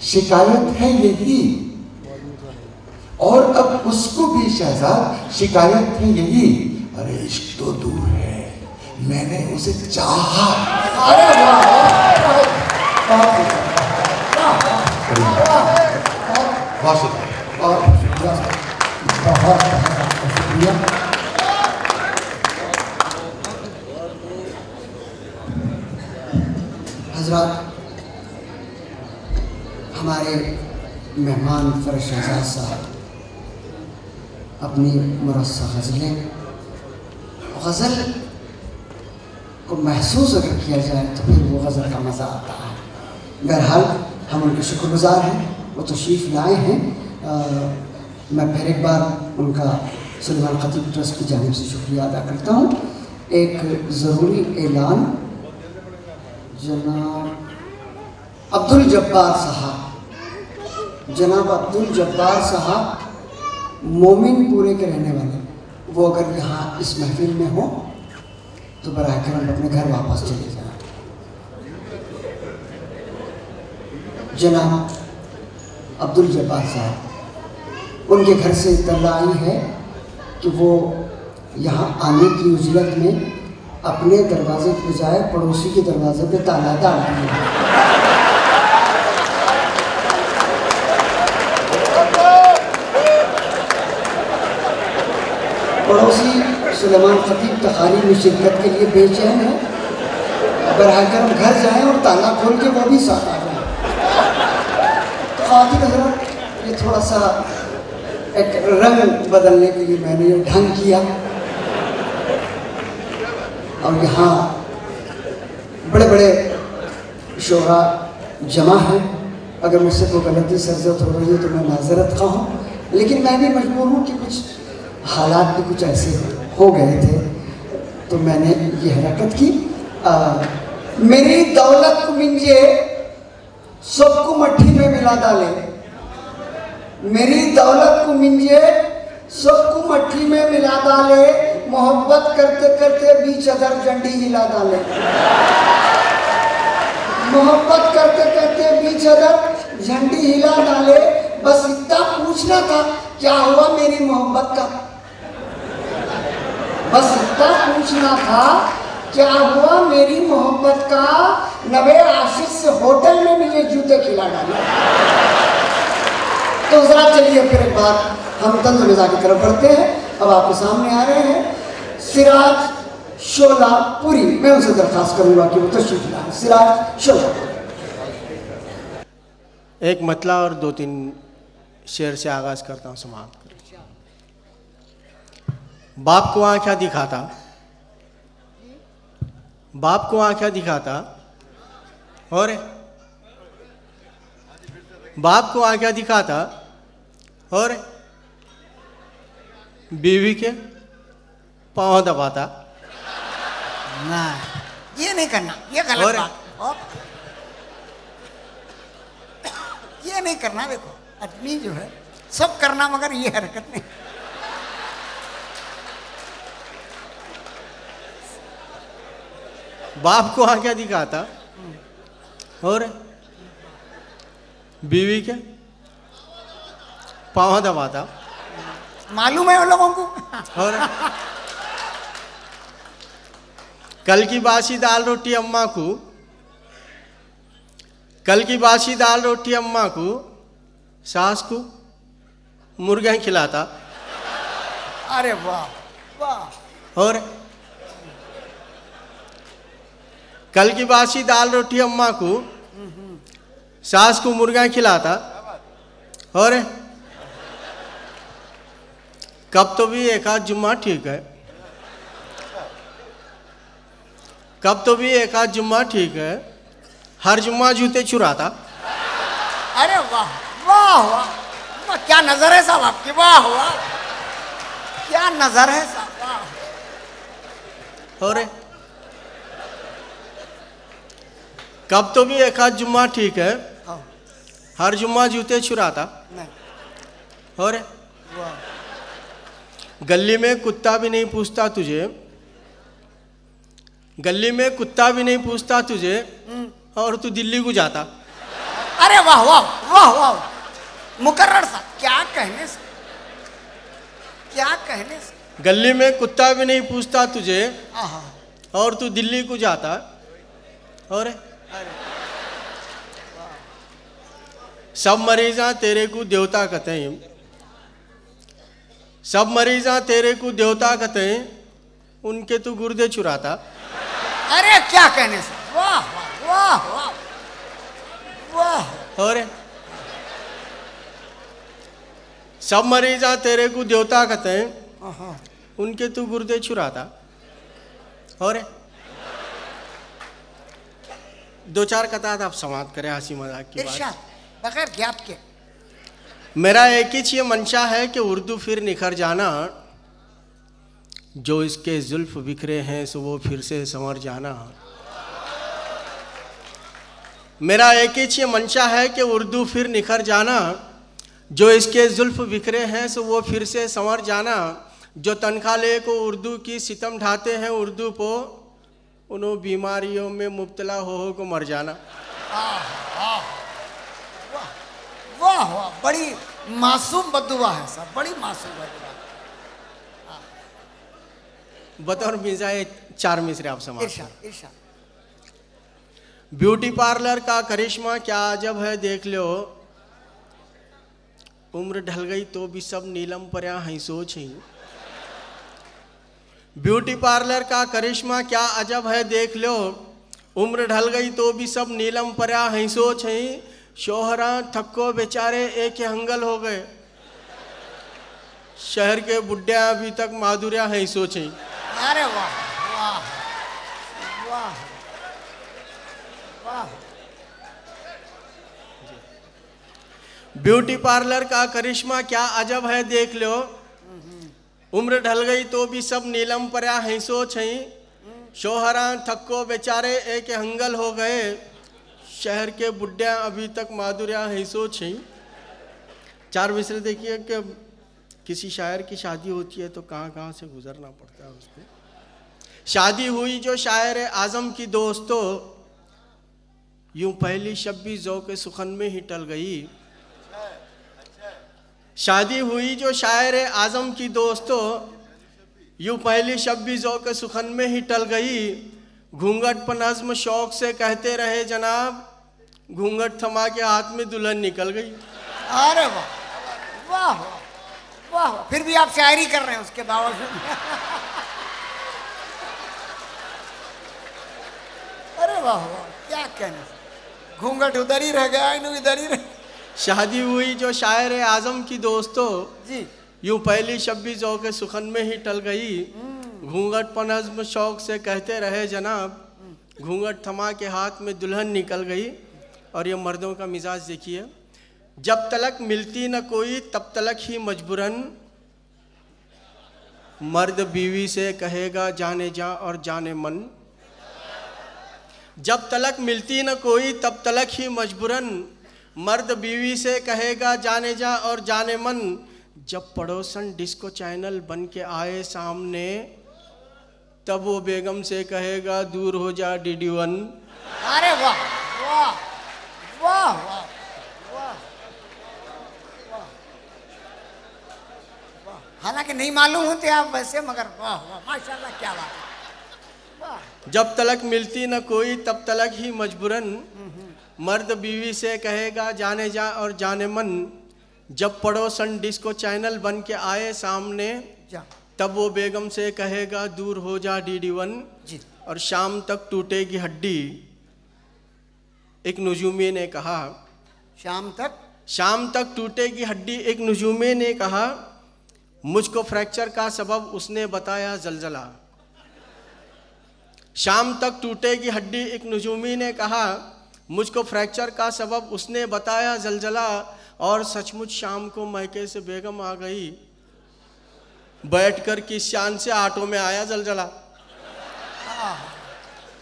शिकायत है यही, और अब उसको भी शहजाद शिकायत है यही, अरे इश्क तो दूर है, मैंने उसे चाहा। अरे बहुत शुक्रिया। हजरात, हमारे मेहमान फरश शहजाद साहब अपनी मुरस्सा गज़लें, गज़ल को महसूस अगर किया जाए तो फिर वो गज़ल का मज़ा आता है। बहरहाल हम उनके शुक्रगुज़ार हैं, वो तशरीफ़ लाए हैं। मैं फिर एक बार उनका सुलेमान खतीब ट्रस्ट की जानिब से शुक्रिया अदा करता हूँ। एक ज़रूरी ऐलान, जनाब अब्दुल जब्बार साहब मोमिनपुरे के रहने वाले, वो अगर यहाँ इस महफिल में हो तो बराह करम अपने घर वापस चले जाएं। जनाब अब्दुल जब्बार साहब, उनके घर से इत्तला आई है कि वो यहाँ आने की उजलत में अपने दरवाजे के बजाय पड़ोसी के दरवाजे पे ताला डाल दिया। पड़ोसी सुलेमान खतीब तकारीब में शिरकत के लिए बेचैन है, बराह करम घर जाएं और ताला खोल के वो भी साथ आ जाए। तो खातिन हज़रात, ये थोड़ा सा एक रंग बदलने के लिए मैंने ये ढंग किया, और यहाँ बड़े बड़े शोरा जमा हैं। अगर मुझसे कोई गलती सरजत हो रही है तो मैं माजरत खा हूँ, लेकिन मैं भी मजबूर हूँ कि कुछ हालात भी कुछ ऐसे हो गए थे तो मैंने ये हरकत की। मेरी दौलत को मिंजे सबको मट्ठी में मिला डाले, मेरी दौलत को मिंजे सबको मट्ठी में मिला डाले, मोहब्बत करते करते बीच अदर झंडी हिला डाले, मोहब्बत करते करते बीच अदर झंडी हिला डाले। बस इतना पूछना था क्या हुआ मेरी मोहब्बत का, बस इतना पूछना था क्या हुआ मेरी मोहब्बत का। नवे आशिक से होटल में मुझे जूते खिला डाले। तो जरा चलिए फिर एक बार हम तंज मिज़ा की तरफ बढ़ते हैं। अब आपके सामने आ रहे हैं सिराज शोलापुरी। मैं उनसे दरख्वास्त करूंगा कि वो तशरीफ लाएं। सिराज शोलापुरी। एक मतला और 2-3 शेर से आगाज करता हूँ, समाप्त कर। बाप को आँख क्या दिखाता, बाप को आँख क्या दिखाता, और बाप को आँख क्या दिखाता, और बीवी के पाँव दबाता। ना, ये नहीं करना, ये गलत बात। ये नहीं करना। देखो आदमी जो है सब करना, मगर ये हरकत नहीं। बाप को आँख क्या दिखाता और बीवी के पाँव दबाता। मालूम है उन लोगों को। और कल की बासी दाल रोटी अम्मा को, कल की बासी दाल रोटी अम्मा को सास को मुर्गा खिलाता। अरे वाह वाह। और कल की बासी दाल रोटी अम्मा को सास को मुर्गा खिलाता। और कब तो भी एक आध जुम्मा ठीक है, कब तो भी एक आध जुम्मा ठीक है, हर जुम्मा जूते चुराता। अरे वाह वाह वाह, वाह क्या नजर है साहब आपकी। वाह वाह क्या नजर है साहब। वाह। और कब तो भी एक आध जुम्मा ठीक है, हर जुम्मा जूते चुराता। और गली में कुत्ता भी नहीं पूछता तुझे, गली में कुत्ता भी नहीं पूछता तुझे, और तू दिल्ली को जाता। अरे वाह वाह वाह वाह, मुकर्रर साहब क्या कहने से, क्या कहने से। गली में कुत्ता भी नहीं पूछता तुझे आहा, और तू दिल्ली को जाता। और अरे सब मरीजा तेरे को देवता कहते हैं, सब मरीजा तेरे को देवता कहते हैं, उनके तू गुर्दे चुराता। अरे क्या कहने से, वाह वाह वाह वाह वाह। और सब मरीजा तेरे को देवता कहते हैं, आहा, उनके तू गुर्दे चुराता। और दो चार कथा आप समाप्त करें हंसी मजाक की इरशाद बात। बगैर गैप के। मेरा एक ही ये मंशा है कि उर्दू फिर निखर जाना, जो इसके जुल्फ बिखरे हैं सो वो फिर से संवर जाना। मेरा एक ही ये मंशा है कि उर्दू फिर निखर जाना, जो इसके जुल्फ बिखरे हैं सो वो फिर से संवर जाना। जो तनख्वाह ले को उर्दू की सितम ढाते हैं उर्दू को, उन्हों बीमारियों में मुब्तला हो को मर जाना। वाह वाह, बड़ी मासूम बद्दुआ है सब, बड़ी मासूम बद्दुआ। बतौर मिजाए चार मिसरे आप समाप्त। इरशाद इरशाद। ब्यूटी पार्लर का करिश्मा क्या अजब है देख लो, उम्र ढल गई तो भी सब नीलम पर्या हैं सोच ही। ब्यूटी पार्लर का करिश्मा क्या अजब है देख लो, उम्र ढल गई तो भी सब नीलम पर्या हैं सोच ही। शोहरा थक्को बेचारे एक हंगल हो गए, शहर के बुढ़िया अभी तक माधुर्या हैं सोच ही। अरे वाह वाह वाह वाह। ब्यूटी पार्लर का करिश्मा क्या अजब है देख लो, उम्र ढल गई तो भी सब नीलम पर्या हैं सोच ही। शोहरा थक्को बेचारे एक हंगल हो गए, शहर के बुढ़िया अभी तक माधुर्या हैं सोच ही। चार मिसरे देखिए कि किसी शायर की शादी होती है तो कहाँ कहाँ से गुजरना पड़ता है उसको। शादी हुई जो शायर आजम की दोस्तों, यूं पहली शब्बी ज़ौक़ सुखन में ही टल गई। शादी हुई जो शायर आजम की दोस्तों, यूं पहली शब्बी ज़ौक़ सुखन में ही टल गई। घूंघट पर नज़्म शौक से कहते रहे जनाब, घूंघट थमा के हाथ में दुल्हन निकल गई। अरे वाह वाह वाह वाह। फिर भी आप शायरी कर रहे हैं उसके बावजूद। अरे वाह वाह, क्या कहने, घूंघट उधर ही रह गया, इन्हों इधर ही रह। शादी हुई जो शायर आजम की दोस्तों, जी यूं पहली शब्बी ज़ौक़ सुखन में ही टल गई। घूंघट पर नज़्म शौक से कहते रहे जनाब, घूंघट थमा के हाथ में दुल्हन निकल गई। और ये मर्दों का मिजाज देखिए, जब तलक मिलती न कोई तब तलक ही मजबूरन, मर्द बीवी से कहेगा जाने जा और जाने मन। जब तलक मिलती न कोई तब तलक ही मजबूरन, मर्द बीवी से कहेगा जाने जा और जाने मन। जब पड़ोसन डिस्को चैनल बन के आए सामने, तब वो बेगम से कहेगा दूर हो जा DD1। अरे वाह वाह वाह वाह वाह वाह। हालांकि नहीं मालूम होते आप वैसे, मगर वाह वाह माशाल्लाह, क्या बात है, वाह। जब तलक मिलती न कोई तब तलक ही मजबूरन, मर्द बीवी से कहेगा जाने जा और जाने मन। जब पड़ोसन डिस्को चैनल बन के आए सामने, जा तब वो बेगम से कहेगा दूर हो जा DD1। जी। और शाम तक टूटेगी हड्डी, एक नजूमी ने कहा। शाम तक टूटेगी हड्डी, एक नजूमी ने कहा। मुझको फ्रैक्चर का सबब उसने बताया जलजला। शाम तक टूटेगी हड्डी, एक नजूमी ने कहा। मुझको फ्रैक्चर का सबब उसने बताया जलजला। और सचमुच शाम को मैके से बेगम आ गई, बैठकर किस शान से ऑटो में आया जलजला।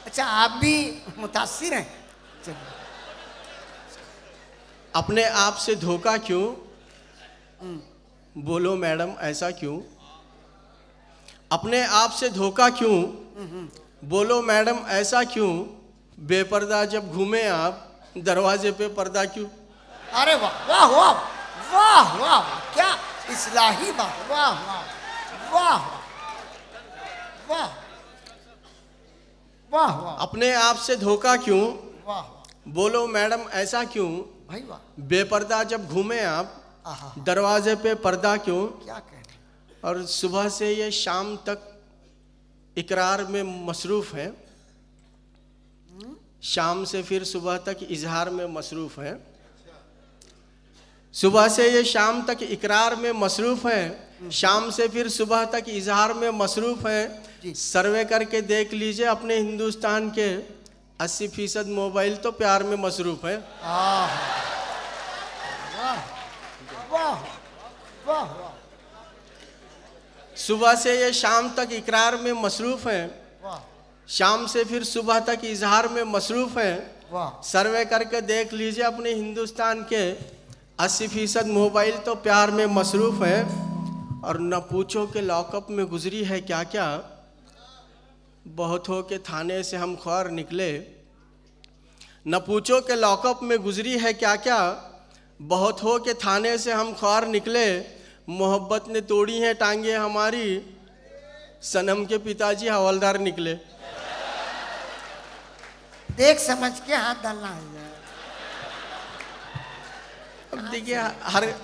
अच्छा, आप भी मुतासिर हैं। अपने आप से धोखा क्यों, बोलो मैडम ऐसा क्यों। अपने आप से धोखा क्यों, बोलो मैडम ऐसा क्यों। बेपर्दा जब घूमे आप, दरवाजे पे पर्दा क्यों? अरे वाह वाह वाह वाह वाह, क्या इस्लाही बात, वाह वाह वाह वाह वाह वाह, अपने आप से धोखा क्यों? वाह बोलो मैडम ऐसा क्यों? भाई वाह, बेपर्दा जब घूमे आप, आहा, दरवाजे पे पर्दा क्यों? क्या कहने। और सुबह से ये शाम तक इकरार में मसरूफ़ है, शाम से फिर सुबह तक इजहार में मसरूफ़ है। सुबह से ये शाम तक इकरार में मसरूफ़ है, शाम से फिर सुबह तक इजहार में मसरूफ़ है। सर्वे करके देख लीजिए अपने हिंदुस्तान के 80% मोबाइल तो प्यार में मसरूफ़ है। वाह वाह वाह वाह, सुबह से ये शाम तक इकरार में मसरूफ़ है, वाह शाम से फिर सुबह तक इजहार में मसरूफ़ है। वाह, सर्वे करके देख लीजिए अपने हिंदुस्तान के 80% मोबाइल तो प्यार में मसरूफ़ है। और न पूछो कि लॉकअप में गुजरी है क्या क्या, बहुत हो के थाने से हम ख्वार निकले। न पूछो कि लॉकअप में गुजरी है क्या क्या, बहुत हो के थाने से हम ख्वार निकले। मोहब्बत ने तोड़ी हैं टांगे हमारी, सनम के पिताजी हवलदार निकले। देख समझ के हाथ डालना है। अब देखिए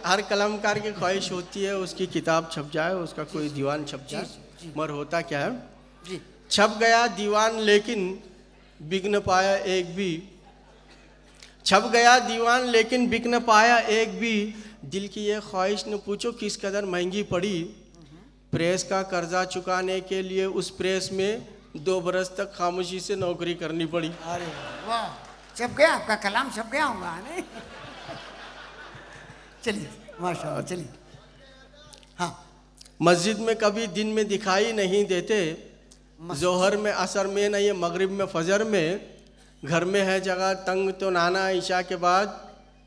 हर कलमकार की ख्वाहिश होती है उसकी किताब छप जाए, उसका कोई दीवान छप जाए, मगर होता क्या है, जी, छप गया दीवान लेकिन बिक न पाया एक भी। छप गया दीवान लेकिन बिक न पाया एक भी। दिल की ये ख्वाहिश न पूछो किस कदर महंगी पड़ी, प्रेस का कर्जा चुकाने के लिए उस प्रेस में 2 बरस तक खामोशी से नौकरी करनी पड़ी। अरे वाह, छप गया आपका कलाम, छप गया होगा नहीं? चलिए माशाल्लाह, चलिए। हाँ, मस्जिद में कभी दिन में दिखाई नहीं देते, जोहर में असर में न ये मगरिब में फजर में। घर में है जगह तंग तो नाना ईशा के बाद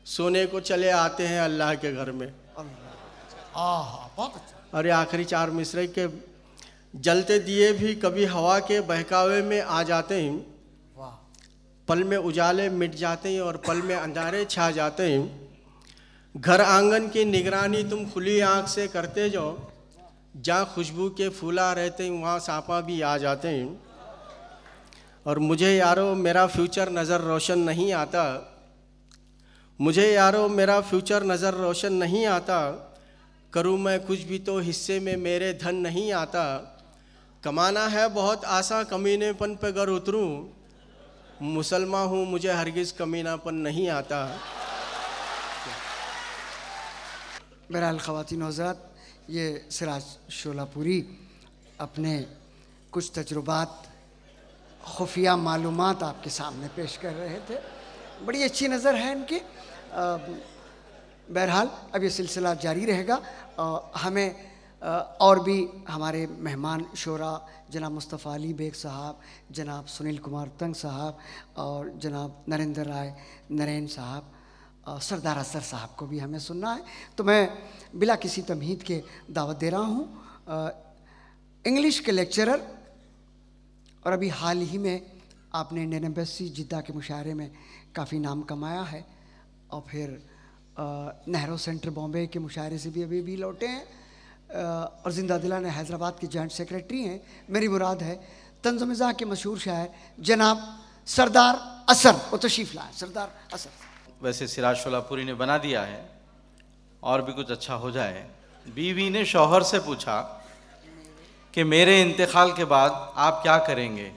सोने को चले आते हैं अल्लाह के घर में। आहा, बहुत अच्छा। और ये आखिरी 4 मिसरे के जलते दिए भी कभी हवा के बहकावे में आ जाते हैं, वाह, पल में उजाले मिट जाते हैं और पल में अंधारे छा जाते हैं। घर आंगन की निगरानी तुम खुली आंख से करते जाओ, जहाँ खुशबू के फूला रहते हैं वहाँ सांपा भी आ जाते हैं। और मुझे यारो मेरा फ्यूचर नज़र रोशन नहीं आता, मुझे यारो मेरा फ्यूचर नज़र रोशन नहीं आता। करूँ मैं कुछ भी तो हिस्से में मेरे धन नहीं आता। कमाना है बहुत आसा कमीनेपन पे गर उतरूँ, मुसलमान हूँ मुझे हरगिज़ कमीनापन नहीं आता। बहरहाल ख़वातीन और हज़रात, ये सिराज शोलापुरी अपने कुछ तजुर्बात, खुफिया मालूमात आपके सामने पेश कर रहे थे। बड़ी अच्छी नज़र है इनकी। बहरहाल अब ये सिलसिला जारी रहेगा। हमें और भी हमारे मेहमान शोरा जनाब मुस्तफ़ा अली बेग साहब, जनाब सुनील कुमार तंग साहब और जनाब नरेंद्र राय नरेन साहब, सरदार असर साहब को भी हमें सुनना है। तो मैं बिला किसी तमहीद के दावत दे रहा हूँ। इंग्लिश के लेक्चरर और अभी हाल ही में आपने इंडियन एम्बेसी जिद्दा के मुशायरे में काफ़ी नाम कमाया है, और फिर नेहरू सेंटर बॉम्बे के मुशायरे से भी अभी लौटे हैं, और जिंदा दिला ने हैदराबाद के जॉइंट सेक्रेटरी हैं। मेरी मुराद है तंज़-ओ-मिज़ाह के मशहूर शायर जनाब सरदार असर, वो तशरीफ़ लाए। सरदार असर। वैसे सिराज शोलापुरी ने बना दिया है, और भी कुछ अच्छा हो जाए। बीवी ने शौहर से पूछा कि मेरे इंतकाल के बाद आप क्या करेंगे,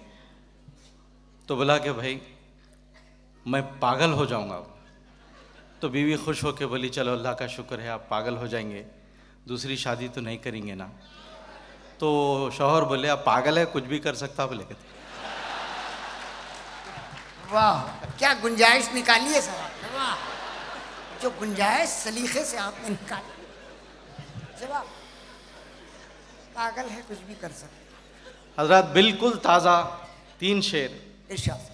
तो बोला कि भाई मैं पागल हो जाऊंगा। तो बीवी खुश होकर बोली चलो अल्लाह का शुक्र है आप पागल हो जाएंगे, दूसरी शादी तो नहीं करेंगे ना। तो शौहर बोले आप पागल है, कुछ भी कर सकता बोले। वाह, क्या गुंजाइश निकाली है सर आपने, वाह, जो गुंजाइश सलीखे से आपने निकाली। जवाब, पागल है कुछ भी कर सकते। हजरत बिल्कुल ताज़ा 3 शेर। इरशाद।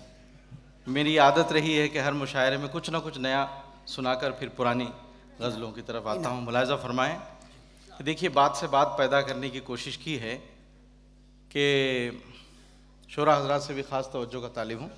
मेरी आदत रही है कि हर मुशायरे में कुछ ना कुछ नया सुनाकर फिर पुरानी गज़लों की तरफ आता हूँ। मुलाहिज़ा फरमाएं कि देखिए बात से बात पैदा करने की कोशिश की है कि शोरा हजरात से भी ख़ास तवज्जो का तालिब हूँ।